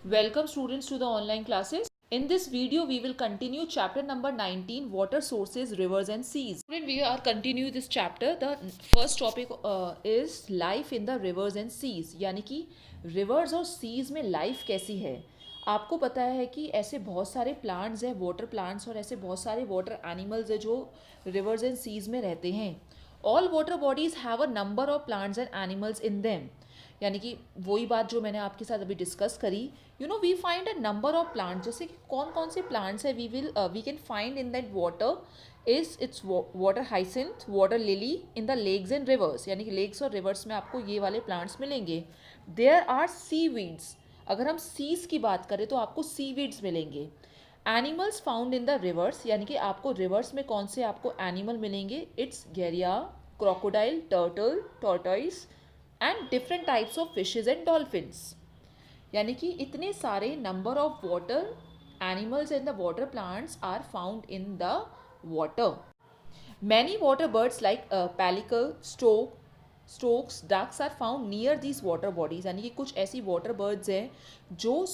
Welcome students to the online classes. In this video, we will continue chapter number 19, water sources, rivers and seas. Student, we are continue this chapter. The first topic is life in the rivers and seas. यानी कि rivers और seas में life कैसी है. आपको पता है कि ऐसे बहुत सारे प्लांट्स हैं, वाटर प्लांट्स, और ऐसे बहुत सारे वाटर एनिमल्स हैं जो रिवर्स एंड सीज में रहते हैं. All water bodies have a number of plants and animals in them. यानी कि वही बात जो मैंने आपके साथ अभी डिस्कस करी. We find a number of plants. जैसे कि कौन कौन से प्लांट्स है we can find in that water is it's water hyacinth, water lily in the lakes and rivers. यानी कि लेक्स और रिवर्स में आपको ये वाले प्लांट्स मिलेंगे. There are seaweeds. अगर हम सीज की बात करें तो आपको सी वीड्स मिलेंगे. Animals found in the rivers. यानी कि आपको रिवर्स में कौन से आपको एनिमल मिलेंगे. It's gharial, crocodile, turtle, tortoise and different types of fishes and dolphins. यानी कि इतने सारे number of water animals and the water plants are found in the water. Many water birds like pelican, storks, ducks are found near these water bodies. यानी कि कुछ ऐसी water birds हैं जो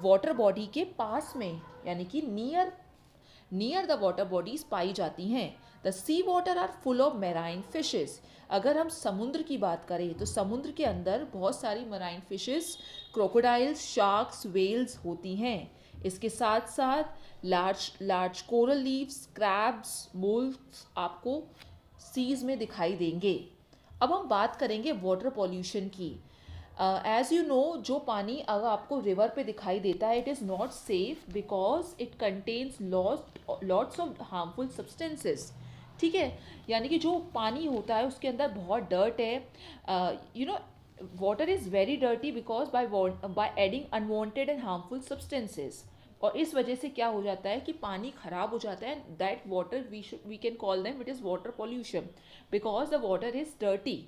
वाटर बॉडी के पास में, यानी कि नियर द वाटर बॉडीज पाई जाती हैं. The sea water are full of marine fishes. अगर हम समुद्र की बात करें तो समुद्र के अंदर बहुत सारी marine fishes, crocodiles, sharks, whales होती हैं. इसके साथ साथ large coral leaves, crabs, moles आपको सीज में दिखाई देंगे. अब हम बात करेंगे वाटर पॉल्यूशन की. एज यू नो, जो पानी अगर आपको रिवर पे दिखाई देता है, it is not safe because it contains lots of harmful substances. ठीक है. यानी कि जो पानी होता है उसके अंदर बहुत डर्ट है. Water is very dirty because by adding unwanted and harmful substances. और इस वजह से क्या हो जाता है कि पानी खराब हो जाता है. That water we can call them it is water pollution because the water is dirty.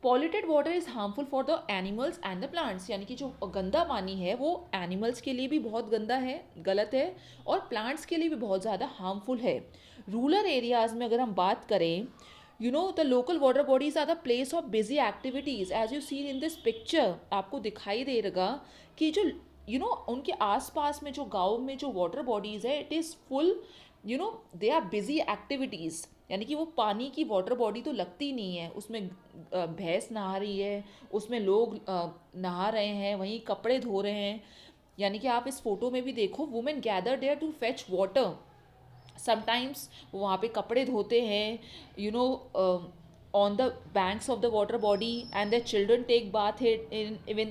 Polluted water is harmful for the animals and the plants. यानी कि जो गंदा पानी है वो एनिमल्स के लिए भी बहुत गंदा है, गलत है, और प्लांट्स के लिए भी बहुत ज़्यादा हार्मफुल है. रूरल एरियाज़ में अगर हम बात करें, the local water bodies are the place of busy activities. As you see in this picture आपको दिखाई देगा कि जो उनके आसपास में जो गाँव में जो वाटर बॉडीज़ है, it is full, they are busy activities. यानी कि वो पानी की वाटर बॉडी तो लगती नहीं है, उसमें भैंस नहा रही है, उसमें लोग नहा रहे हैं, वहीं कपड़े धो रहे हैं. यानी कि आप इस फोटो में भी देखो, women gather there to fetch water. Sometimes वो वहाँ पे कपड़े धोते हैं, on the banks of the water body, and the children take bath in. Even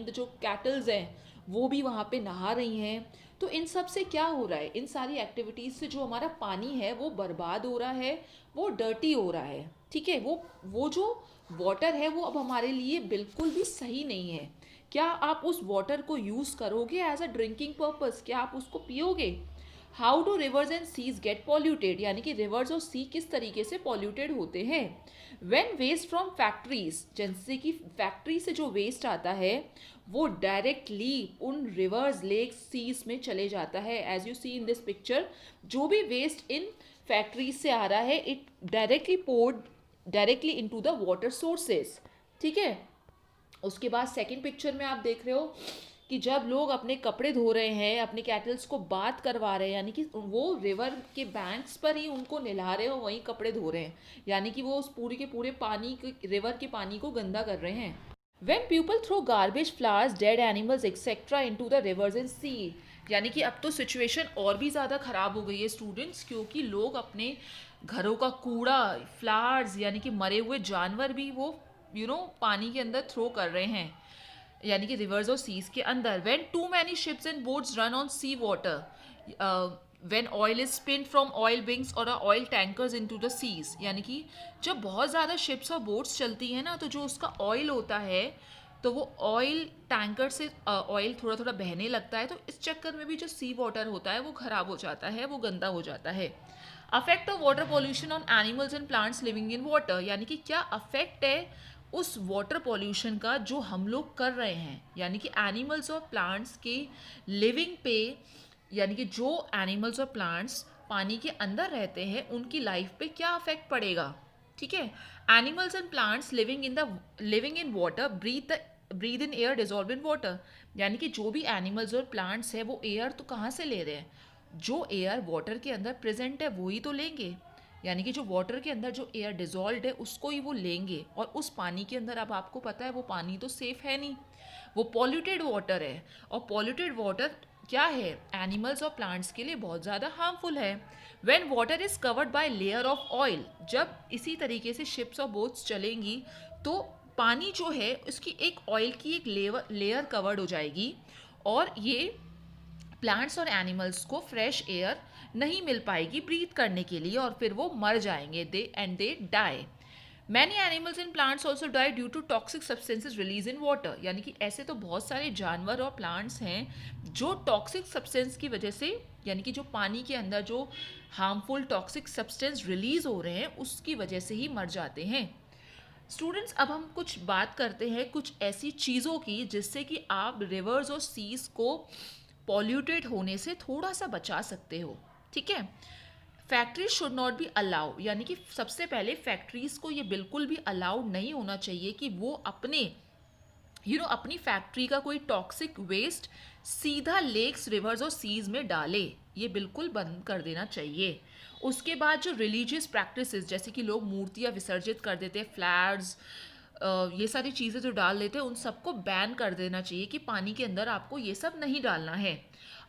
the जो कैटल्स हैं वो भी वहाँ पे नहा रही हैं. तो इन सब से क्या हो रहा है, इन सारी एक्टिविटीज़ से जो हमारा पानी है वो बर्बाद हो रहा है, वो डर्टी हो रहा है. ठीक है. वो जो वाटर है वो अब हमारे लिए बिल्कुल भी सही नहीं है. क्या आप उस वाटर को यूज़ करोगे एज अ ड्रिंकिंग पर्पस? क्या आप उसको पियोगे? How do rivers and seas get polluted. यानी कि रिवर्स और सी किस तरीके से पॉल्यूटेड होते हैं. व्हेन वेस्ट फ्रॉम फैक्ट्रीज, जैसे कि फैक्ट्री से जो वेस्ट आता है वो डायरेक्टली उन रिवर्स, लेक्स, सीज में चले जाता है. As you see in this picture, जो भी वेस्ट इन फैक्ट्रीज से आ रहा है, it directly into the water sources. ठीक है. उसके बाद सेकंड पिक्चर में आप देख रहे हो कि जब लोग अपने कपड़े धो रहे हैं, अपने कैटल्स को बाथ करवा रहे हैं, यानी कि वो रिवर के बैंक्स पर ही उनको नहला रहे हो, वहीं कपड़े धो रहे हैं. यानी कि वो उस पूरे के पूरे पानी रिवर के पानी को गंदा कर रहे हैं. When people throw garbage, flowers, dead animals, etc. into the rivers and sea. यानी कि अब तो सिचुएशन और भी ज़्यादा ख़राब हो गई है स्टूडेंट्स, क्योंकि लोग अपने घरों का कूड़ा, फ्लावर्स, यानी कि मरे हुए जानवर भी वो पानी के अंदर थ्रो कर रहे हैं, यानी कि रिवर्स और सीज के अंदर. When too many ships and boats run on sea water, when oil is spin from oil wings और oil tankers into the seas. यानी कि जब बहुत ज़्यादा शिप्स और बोट्स चलती हैं ना, तो जो उसका ऑयल होता है, तो वो ऑयल टैंकर से ऑयल थोड़ा थोड़ा बहने लगता है. तो इस चक्कर में भी जो सी वाटर होता है वो ख़राब हो जाता है, वो गंदा हो जाता है. Affect of water pollution on animals and plants living in water. यानी कि क्या अफेक्ट है उस वाटर पॉल्यूशन का जो हम लोग कर रहे हैं, यानी कि एनिमल्स और प्लांट्स के लिविंग पे. यानी कि जो एनिमल्स और प्लांट्स पानी के अंदर रहते हैं उनकी लाइफ पे क्या अफेक्ट पड़ेगा. ठीक है. Animals and plants living in water breathe in air dissolve in water. यानी कि जो भी एनिमल्स और प्लांट्स है वो एयर तो कहाँ से ले रहे हैं, जो एयर वाटर के अंदर प्रेजेंट है वो ही तो लेंगे। यानी कि जो वाटर के अंदर जो एयर डिजॉल्व है उसको ही वो लेंगे, और उस पानी के अंदर अब आपको पता है वो पानी तो सेफ है नहीं, वो पॉल्यूटेड वाटर है। और पॉल्यूटेड वाटर क्या है, एनिमल्स और प्लांट्स के लिए बहुत ज़्यादा हार्मफुल है। When water is covered by layer of oil, जब इसी तरीके से शिप्स और बोट्स चलेंगी तो पानी जो है उसकी एक ऑयल की एक लेयर कवर्ड हो जाएगी, और ये प्लांट्स और एनिमल्स को फ्रेश एयर नहीं मिल पाएगी ब्रीथ करने के लिए, और फिर वो मर जाएंगे, they die. Many animals and plants also die due to toxic substances release in water, यानी कि ऐसे तो बहुत सारे जानवर और प्लांट्स हैं जो टॉक्सिक सब्सटेंस की वजह से, यानी कि जो पानी के अंदर जो हार्मफुल टॉक्सिक सब्सटेंस रिलीज हो रहे हैं उसकी वजह से ही मर जाते हैं। स्टूडेंट्स, अब हम कुछ बात करते हैं कुछ ऐसी चीज़ों की जिससे कि आप रिवर्स और सीज को पॉल्यूटेड होने से थोड़ा सा बचा सकते हो। ठीक है, factories should not B allow, यानी कि सबसे पहले फैक्ट्रीज को ये बिल्कुल भी अलाउड नहीं होना चाहिए कि वो अपने अपनी फैक्ट्री का कोई टॉक्सिक वेस्ट सीधा लेक्स, रिवर्स और सीज में डाले, ये बिल्कुल बंद कर देना चाहिए। उसके बाद जो रिलीजियस प्रैक्टिसेस, जैसे कि लोग मूर्तियाँ विसर्जित कर देते हैं, फ्लैग्स, ये सारी चीज़ें जो डाल देते हैं उन सबको बैन कर देना चाहिए कि पानी के अंदर आपको ये सब नहीं डालना है।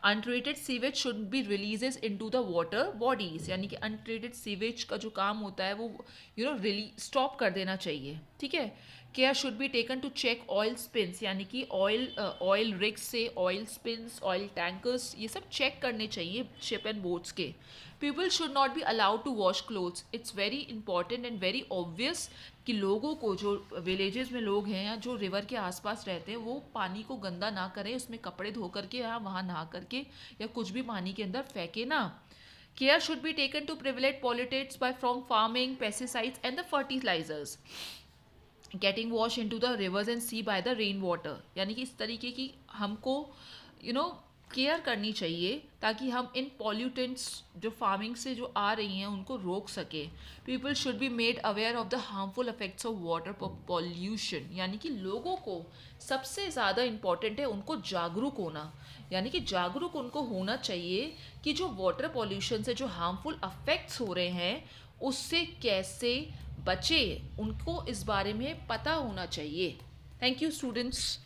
Untreated sewage should be releases into the water bodies, यानी कि अनट्रीटेड सीवेज का जो काम होता है वो स्टॉप कर देना चाहिए। ठीक है, care should be taken to check oil spins, यानी कि ऑयल रिग्स से ऑयल स्पिन्स, ऑयल टैंकर्स, ये सब चेक करने चाहिए शिप एंड बोट्स के। People should not be allowed to wash clothes, it's very important and very obvious कि लोगों को, जो विलेजेस में लोग हैं या जो रिवर के आसपास रहते हैं, वो पानी को गंदा ना करें, उसमें कपड़े धो करके या वहाँ नहा करके या कुछ भी पानी के अंदर फेंके ना। Care should be taken to prevent pollutants by from farming, pesticides and the fertilisers getting wash into the rivers and sea by the rain water, यानी कि इस तरीके की हमको केयर करनी चाहिए ताकि हम इन पॉल्यूटेंट्स जो फार्मिंग से जो आ रही हैं उनको रोक सके। People should be made aware of the harmful effects of water pollution, यानी कि लोगों को सबसे ज़्यादा इम्पॉर्टेंट है उनको जागरूक होना, यानी कि जागरूक उनको होना चाहिए कि जो वाटर पॉल्यूशन से जो हार्मफुल अफेक्ट्स हो रहे हैं उससे कैसे बचे, उनको इस बारे में पता होना चाहिए। Thank you students.